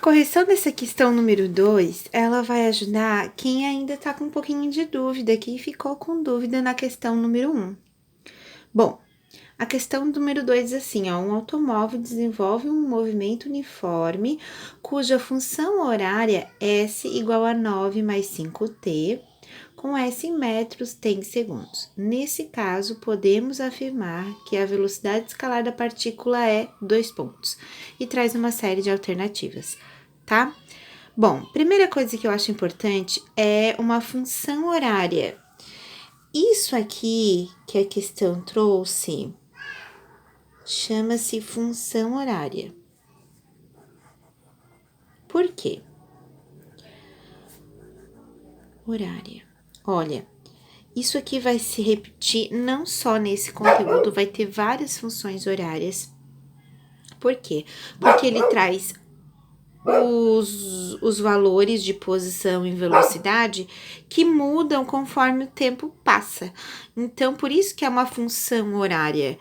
correção dessa questão número 2, ela vai ajudar quem ainda tá com um pouquinho de dúvida, quem ficou com dúvida na questão número 1. Bom, a questão número 2 diz assim, ó, um automóvel desenvolve um movimento uniforme cuja função horária S igual a 9 mais 5t, com S em metros t em segundos. Nesse caso, podemos afirmar que a velocidade escalar da partícula é 2 pontos, e traz uma série de alternativas, tá? Bom, primeira coisa que eu acho importante é uma função horária. Isso aqui que a questão trouxe chama-se função horária. Por quê? Horária. Olha, isso aqui vai se repetir não só nesse conteúdo, vai ter várias funções horárias. Por quê? Porque ele traz os valores de posição e velocidade que mudam conforme o tempo passa. Então, por isso que é uma função horária.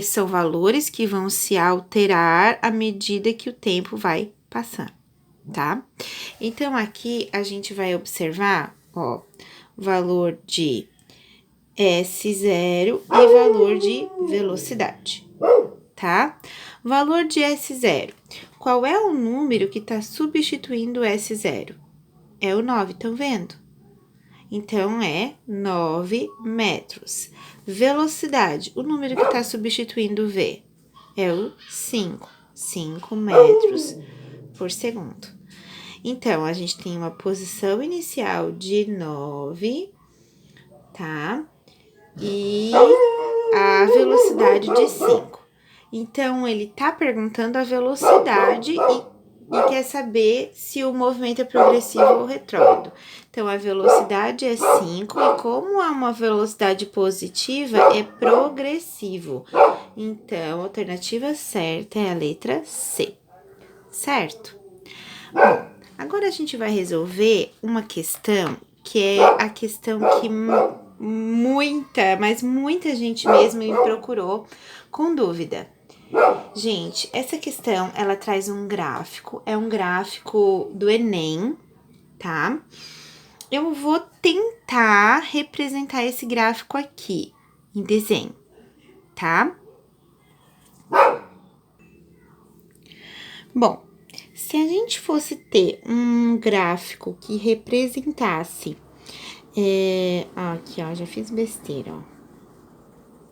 São valores que vão se alterar à medida que o tempo vai passar, tá? Então, aqui a gente vai observar, ó, valor de S0 e valor de velocidade, tá? Valor de S0. Qual é o número que está substituindo o S0? É o 9, estão vendo? Então, é 9 metros. Velocidade, o número que está substituindo o V é o 5. 5 metros por segundo. Então, a gente tem uma posição inicial de 9, tá? E a velocidade de 5. Então, ele tá perguntando a velocidade e quer saber se o movimento é progressivo ou retrógrado. Então, a velocidade é 5 e como é uma velocidade positiva, é progressivo. Então, a alternativa certa é a letra C, certo? Bom, agora a gente vai resolver uma questão que é a questão que muita gente mesmo me procurou com dúvida. Gente, essa questão, ela traz um gráfico, é um gráfico do Enem, tá? Eu vou tentar representar esse gráfico aqui, em desenho, tá? Bom, se a gente fosse ter um gráfico que representasse, aqui ó, já fiz besteira, ó.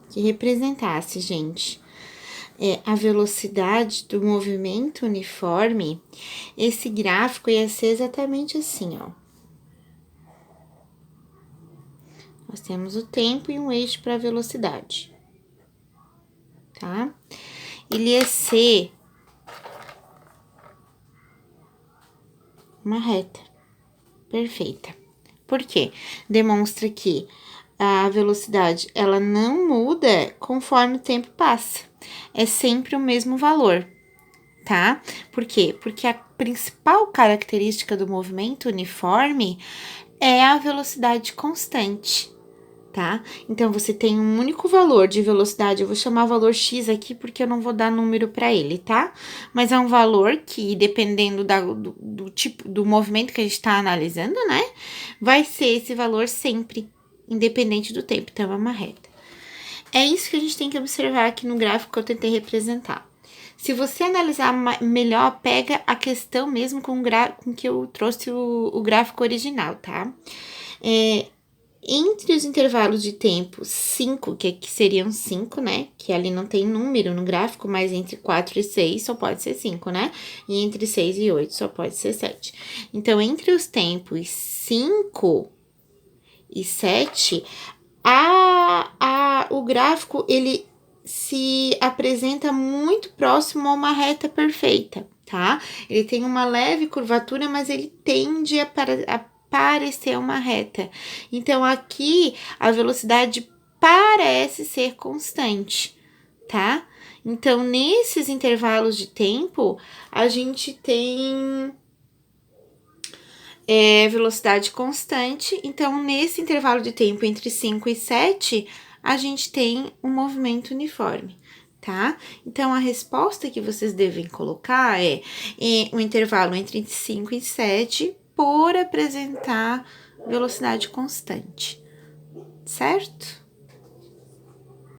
Que representasse, gente, a velocidade do movimento uniforme, esse gráfico ia ser exatamente assim, ó. Nós temos o tempo e um eixo para a velocidade, tá? Ele ia ser uma reta perfeita. Por quê? Demonstra que a velocidade, ela não muda conforme o tempo passa. É sempre o mesmo valor, tá? Por quê? Porque a principal característica do movimento uniforme é a velocidade constante, tá? Então, você tem um único valor de velocidade, eu vou chamar valor X aqui porque eu não vou dar número para ele, tá? Mas é um valor que, dependendo do tipo, do movimento que a gente tá analisando, né? Vai ser esse valor sempre, independente do tempo, então é uma reta. É isso que a gente tem que observar aqui no gráfico que eu tentei representar. Se você analisar melhor, pega a questão mesmo com que eu trouxe o gráfico original, tá? Entre os intervalos de tempo 5, que seriam 5, né? Que ali não tem número no gráfico, mas entre 4 e 6 só pode ser 5, né? E entre 6 e 8 só pode ser 7. Então, entre os tempos 5 e 7, o gráfico, ele se apresenta muito próximo a uma reta perfeita, tá? Ele tem uma leve curvatura, mas ele tende a parecer uma reta. Então, aqui, a velocidade parece ser constante, tá? Então, nesses intervalos de tempo, a gente tem velocidade constante. Então, nesse intervalo de tempo entre 5 e 7, a gente tem um movimento uniforme, tá? Então, a resposta que vocês devem colocar é um intervalo entre 5 e 7 por apresentar velocidade constante, certo?